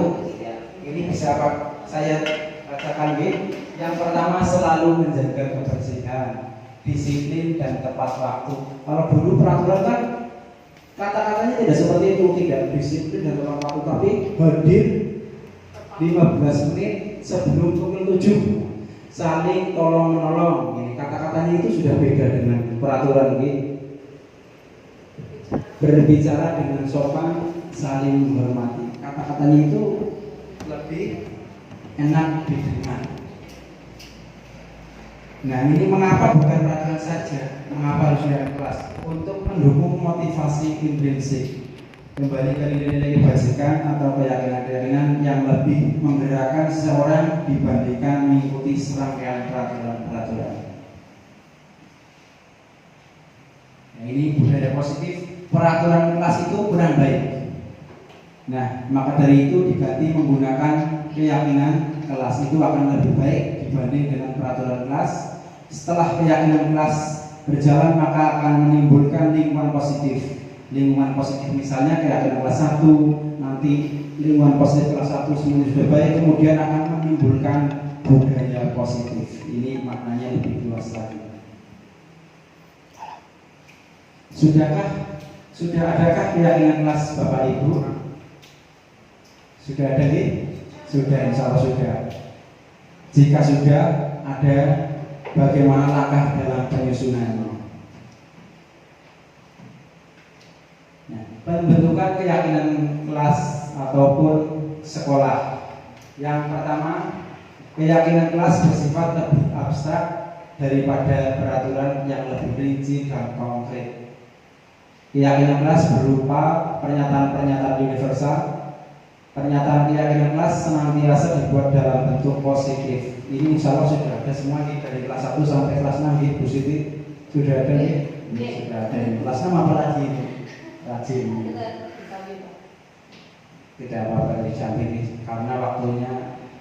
Ini bisa saya bacakan ini. Yang pertama, selalu menjaga kebersihan, disiplin dan tepat waktu. Kalau dulu peraturan kan kata-katanya tidak seperti itu, tidak disiplin dan tepat waktu, tapi hadir 15 menit sebelum pukul 7. Saling tolong menolong. Ini kata-katanya itu sudah beda dengan peraturan ini. Berbicara dengan sopan, saling menghormati. Kata-katanya itu lebih enak didengar. Nah, ini mengapa bukan peraturan saja? Mengapa harus ada kelas? Untuk mendukung motivasi intrinsik, kembali ke nilai-nilai kebajikan atau keyakinan-keyakinan yang lebih menggerakkan seseorang dibandingkan mengikuti serangkaian peraturan-peraturan. Nah, ini budaya positif. Peraturan kelas itu kurang baik. Nah, maka dari itu diganti menggunakan keyakinan kelas, itu akan lebih baik dibanding dengan peraturan kelas. Setelah keyakinan kelas berjalan, maka akan menimbulkan lingkungan positif. Lingkungan positif misalnya keyakinan kelas 1, nanti lingkungan positif kelas 1 semuanya sudah baik, kemudian akan menimbulkan budaya positif. Ini maknanya lebih luas lagi. Sudah adakah keyakinan kelas Bapak Ibu? Sudah ada nih? Sudah, insya Allah sudah. Jika sudah ada, bagaimana langkah dalam penyusunannya? Nah, pembentukan keyakinan kelas ataupun sekolah. Yang pertama, keyakinan kelas bersifat lebih abstrak daripada peraturan yang lebih rinci dan konkret. Keyakinan kelas berupa pernyataan-pernyataan universal. Pernyataan keyakinan kelas senantiasa dibuat dalam bentuk positif. Ini insya Allah sudah ada semua nih, dari kelas 1 sampai kelas 6 di Bu Siti. Sudah ada nih? Sudah ada. Kelas 6 apa lagi? Rajin. Tidak apa-apa dijamin karena waktunya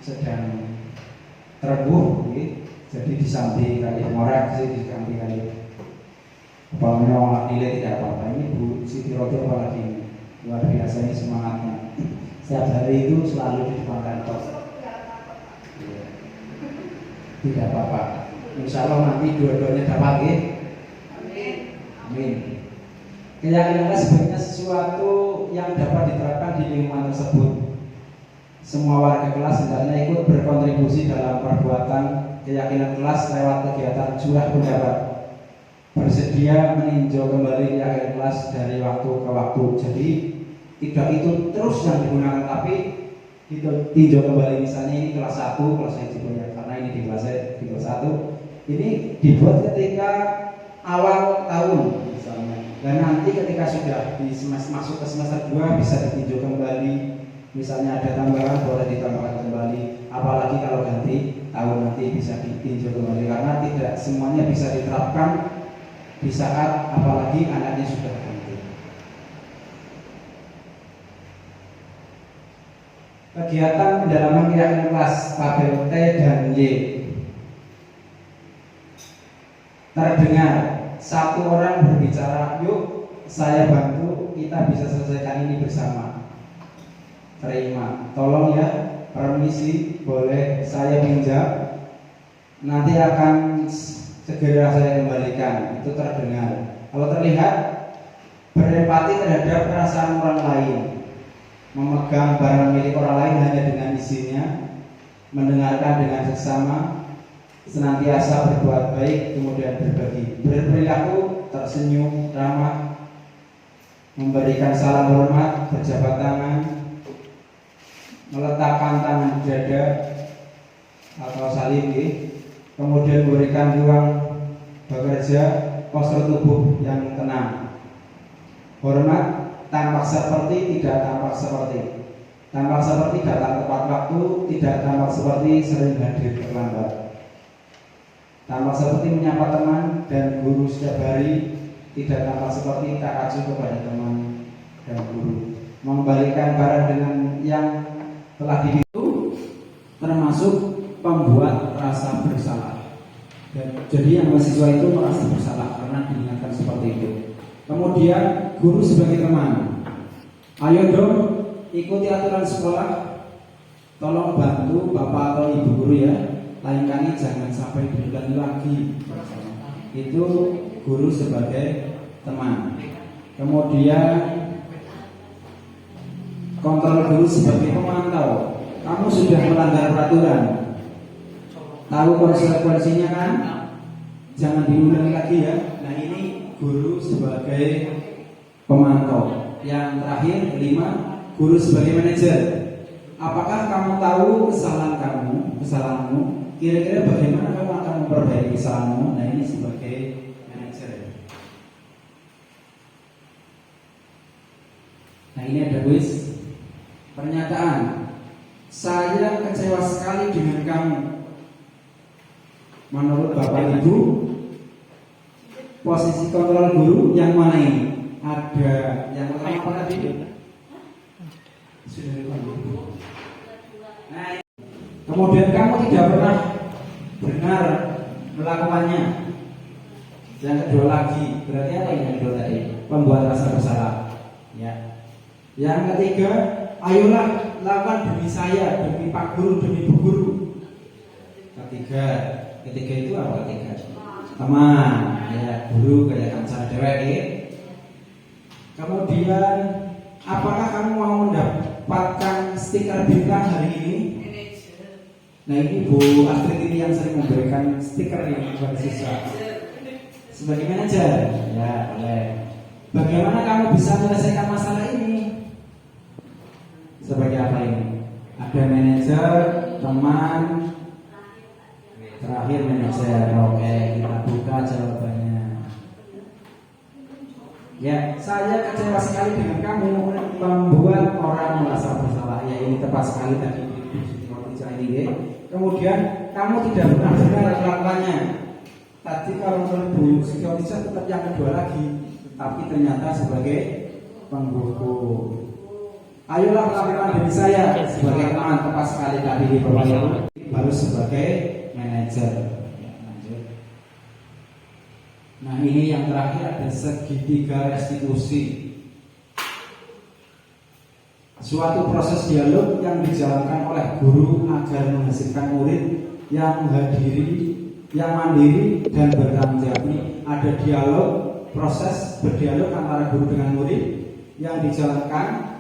sedang terbuh, jadi disambi kali ngorek sih, disambi kali. Kalau nilai tidak apa-apa. Ini Bu Siti Rojo apalagi luar biasa ini semangatnya. Setiap hari itu selalu di depan kantor. Tidak apa-apa. Insya Allah nanti dua-duanya dapat ya. Amin. Keyakinan sebenarnya sesuatu yang dapat diterapkan di lingkungan tersebut. Semua warga kelas hendaknya ikut berkontribusi dalam perbuatan keyakinan kelas lewat kegiatan curah pendapat. Bersedia meninjau kembali keyakinan kelas dari waktu ke waktu. Jadi tidak itu terus yang digunakan, tapi tinjau kembali. Misalnya ini kelas 1, kelas saya juga ya, karena ini di kelas 1 ini dibuat ketika awal tahun misalnya, dan nanti ketika sudah di masuk ke semester 2 bisa ditinjau kembali. Misalnya ada tambahan boleh ditambahkan kembali, apalagi kalau ganti tahun nanti bisa ditinjau kembali, karena tidak semuanya bisa diterapkan di saat apalagi anaknya sudah ganti. Kegiatan pendalaman keyakinan kelas tabel T dan Y. Terdengar satu orang berbicara, yuk saya bantu, kita bisa selesaikan ini bersama. Terima, tolong ya, permisi, boleh saya pinjam, nanti akan segera saya kembalikan. Itu terdengar. Kalau terlihat, berempati terhadap perasaan orang lain, memegang barang milik orang lain hanya dengan izinnya, mendengarkan dengan seksama, senantiasa berbuat baik, kemudian berbagi, berperilaku tersenyum, ramah, memberikan salam hormat, berjabat tangan, meletakkan tangan di dada atau salim, kemudian memberikan ruang bekerja, postur tubuh yang tenang, hormat, tampak seperti tidak tampak seperti, tampak seperti datang tepat waktu, tidak tampak seperti sering hadir terlambat, tampak seperti menyapa teman dan guru setiap hari, tidak tampak seperti tak acuh kepada teman dan guru, mengembalikan barang dengan yang telah itu termasuk pembuat rasa bersalah. Dan jadi yang mahasiswa itu merasa bersalah karena diingatkan seperti itu. Kemudian guru sebagai teman, ayo dong ikuti aturan sekolah, tolong bantu bapak atau ibu guru ya, lain kali jangan sampai diulangi lagi. Itu guru sebagai teman. Kemudian kontrol guru sebagai pemantau, kamu sudah melanggar peraturan, tahu konsekuensinya kan, jangan diulangi lagi ya. Nah ini guru sebagai pemantau. Yang terakhir 5, guru sebagai manajer. Apakah kamu tahu kesalahanmu? Kira-kira bagaimana kamu akan memperbaiki kesalahanmu? Nah ini sebagai manajer. Nah ini ada kuis. Pernyataan. Saya kecewa sekali dengan kamu. Menurut Bapak Ibu, posisi kontrol guru yang mana ini? Ada yang pertama apa tadi? Sudah lupa. Nah, kemudian kamu tidak pernah benar melakukannya. Yang kedua lagi, berarti apa yang kedua tadi? Pembuat rasa bersalah. Ya. Yang ketiga, ayolah lakukan demi saya, demi Pak Guru, demi Bu Guru. Ketiga itu apa ketiga? Teman, ya guru kelihatan cara dewek. Kemudian, apakah kamu mau mendapatkan stiker bintang hari ini? Nah ini Bu Astrid ini yang sering memberikan stiker yang kepada siswa. Sebagai manajer, ya boleh. Bagaimana kamu bisa menyelesaikan masalah ini? Sebagai apa ini? Ada manajer, teman, terakhir manajer. Oke, kita buka jawabannya. Ya, saya kecewa sekali dengan kamu, membuat orang merasa bersalah. Ya ini tepat sekali tadi ini. Kemudian kamu tidak pernah benar melakukannya. Tadi kalau menurut Bu Psikotisa tetap yang kedua lagi, tapi ternyata sebagai penghukum. Ayolah lakukan demi saya sebagai teman, tepat sekali tadi di bawah. Baru sebagai manajer. Nah ini yang terakhir ada segitiga restitusi. Suatu proses dialog yang dijalankan oleh guru agar menghasilkan murid yang menghadiri, yang mandiri dan bertanggung jawab. Ini ada dialog, proses berdialog antara guru dengan murid yang dijalankan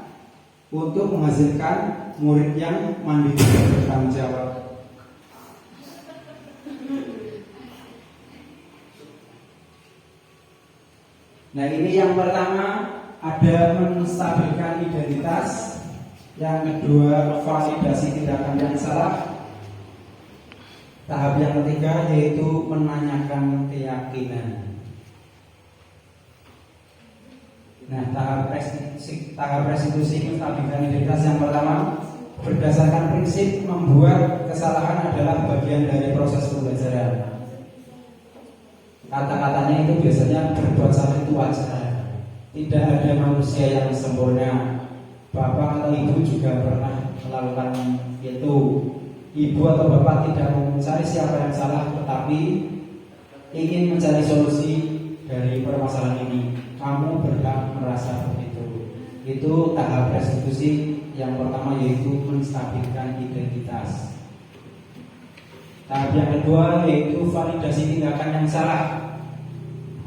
untuk menghasilkan murid yang mandiri dan bertanggung jawab. Nah ini yang pertama ada menstabilkan identitas, yang kedua validasi tindakan yang salah, tahap yang ketiga yaitu menanyakan keyakinan. Nah tahap restitusi menstabilkan identitas yang pertama berdasarkan prinsip membuat kesalahan adalah bagian dari proses pembelajaran. Kata-katanya itu biasanya berbuat salah itu wajar. Tidak ada manusia yang sempurna. bapak atau ibu juga pernah melakukan itu. Ibu atau bapak tidak mau mencari siapa yang salah, tetapi ingin mencari solusi dari permasalahan ini. Kamu berhak merasa begitu. Itu tahap restitusi yang pertama, yaitu menstabilkan identitas. Tahap yang kedua yaitu validasi tindakan yang salah.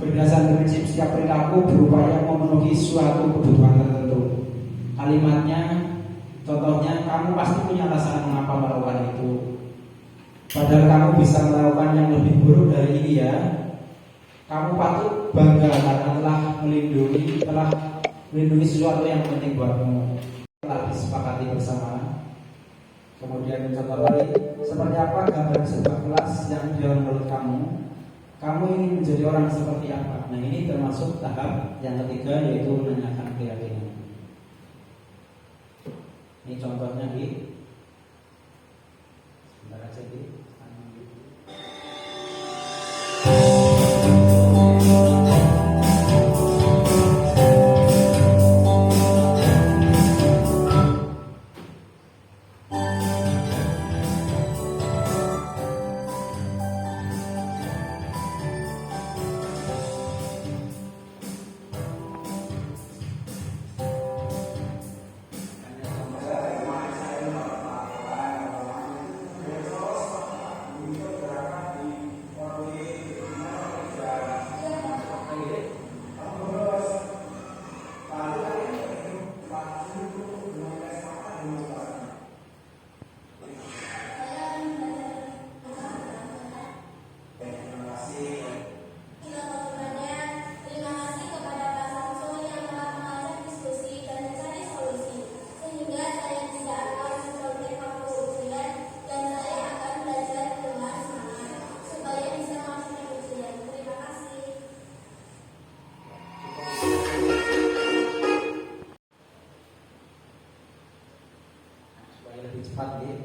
Berdasarkan prinsip setiap perilaku berupaya memenuhi suatu kebutuhan tertentu. Kalimatnya, contohnya, kamu pasti punya alasan mengapa melakukan itu. Padahal kamu bisa melakukan yang lebih buruk dari ini ya. Kamu patut bangga karena telah melindungi sesuatu yang penting buatmu. Telah disepakati bersama. Kemudian contoh lagi, seperti apa gambaran sebuah kelas yang ideal menurut kamu? Kamu ingin menjadi orang seperti apa? Nah, ini termasuk tahap yang ketiga, yaitu menanyakan keyakinan. Ini contohnya di sebentar aja di cepat ya.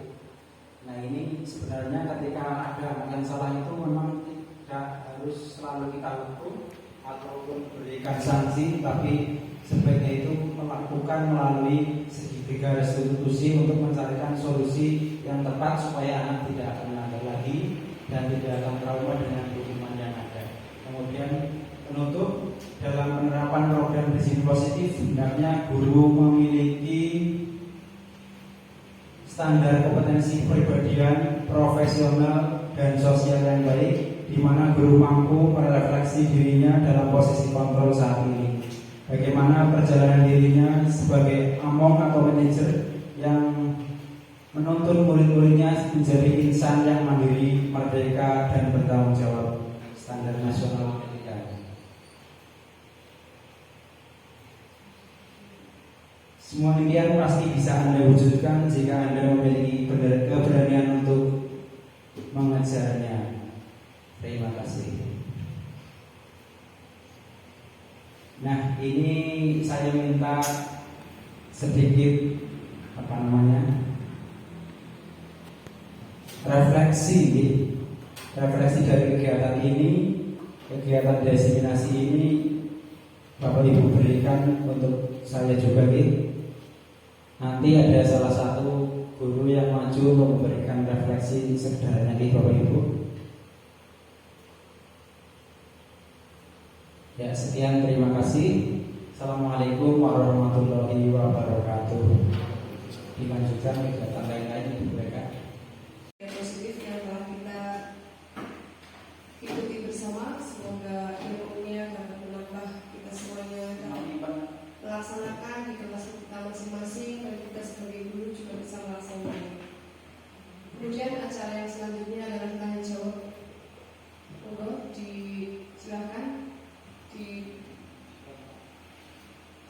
Nah, ini sebenarnya ketika ada yang salah itu memang tidak harus selalu kita hukum ataupun berikan sanksi, tapi sebaiknya itu melakukan melalui segitiga restitusi untuk mencarikan solusi yang tepat supaya anak tidak akan melanggar lagi dan tidak akan trauma dengan hukuman yang ada. Kemudian penutup, dalam penerapan program disiplin positif, hendaknya guru memiliki standar kompetensi kepribadian, profesional, dan sosial yang baik, di mana guru mampu merefleksi dirinya dalam posisi kontrol saat ini. Bagaimana perjalanan dirinya sebagai among atau manajer yang menuntun murid-muridnya menjadi insan yang mandiri, merdeka, dan bertanggung jawab. Standar nasional etika. Semua impian pasti bisa Anda wujudkan jika Anda memiliki keberanian untuk mengejarnya. Terima kasih. Nah, ini saya minta sedikit refleksi dari kegiatan ini, kegiatan desiminasi ini Bapak Ibu berikan untuk saya juga gitu. Nanti ada salah satu guru yang maju memberikan refleksi sederhana di Bapak Ibu. Ya, sekian, terima kasih. Assalamualaikum warahmatullahi wabarakatuh. Dilanjutkan kegiatan lain-lain Ibu mereka. Yang positif yang telah kita ikuti bersama, semoga ilmunya dapat menambah kita semuanya dalam melaksanakan di kelas kita masing-masing, dan kita sebagai guru juga bisa melaksanakannya. Kemudian acara yang selanjutnya adalah tanya jawab. Monggo silakan di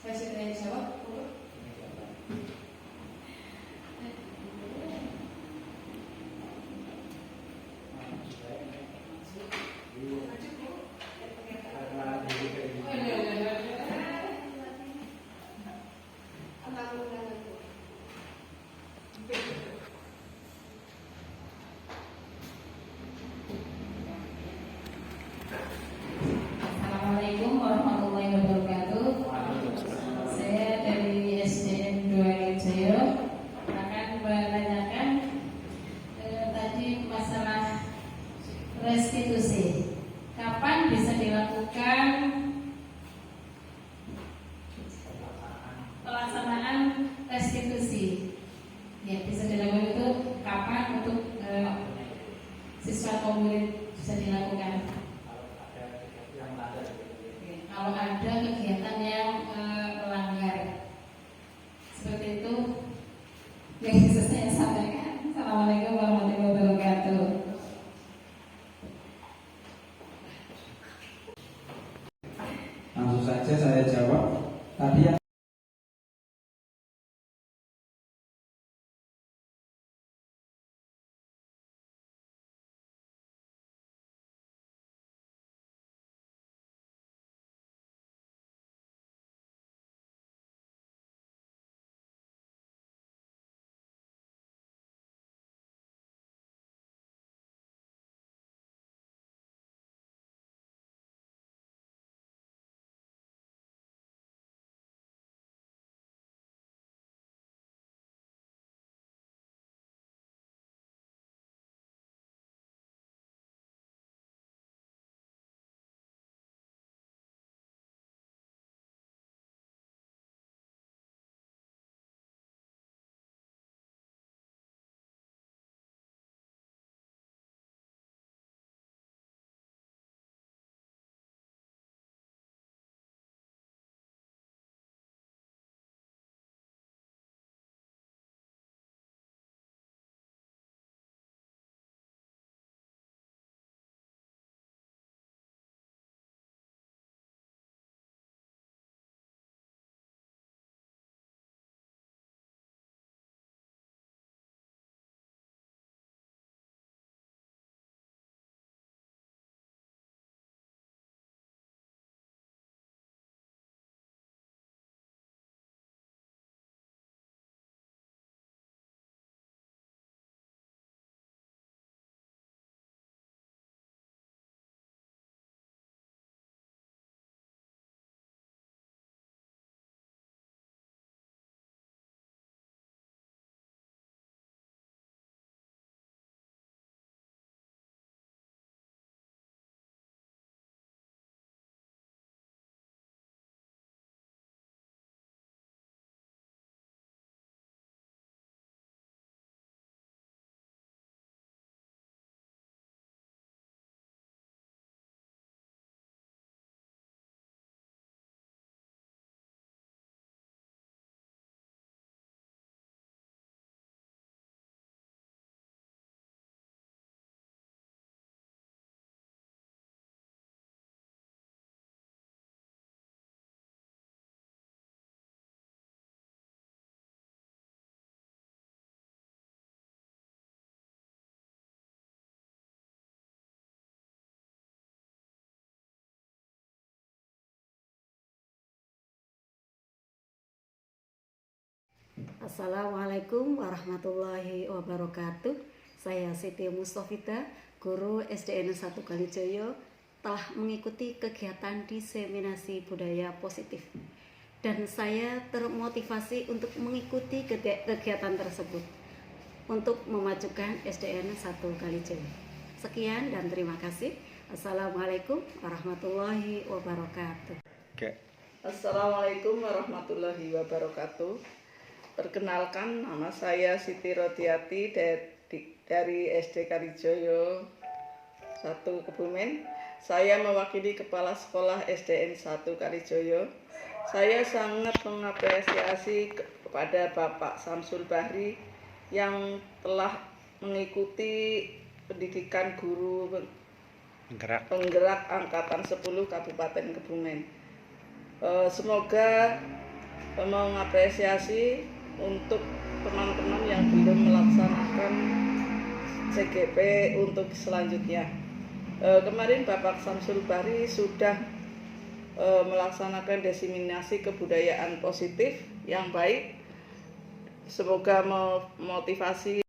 sesi tanya jawab. Assalamualaikum warahmatullahi wabarakatuh. Saya Siti Mustafida, guru SDN 1 Kalijoyo, telah mengikuti kegiatan diseminasi budaya positif. Dan saya termotivasi untuk mengikuti kegiatan tersebut untuk memajukan SDN 1 Kalijoyo. Sekian dan terima kasih. Assalamualaikum warahmatullahi wabarakatuh. Assalamualaikum warahmatullahi wabarakatuh. Perkenalkan, nama saya Siti Rodiati dari SD Kalijoyo 1 Kebumen. Saya mewakili Kepala Sekolah SDN 1 Kalijoyo. Saya sangat mengapresiasi kepada Bapak Samsul Bahri yang telah mengikuti pendidikan guru penggerak Angkatan 10 Kabupaten Kebumen. Semoga mengapresiasi untuk teman-teman yang belum melaksanakan CGP untuk selanjutnya. Kemarin Bapak Samsul Bahri sudah melaksanakan diseminasi kebudayaan positif yang baik. Semoga memotivasi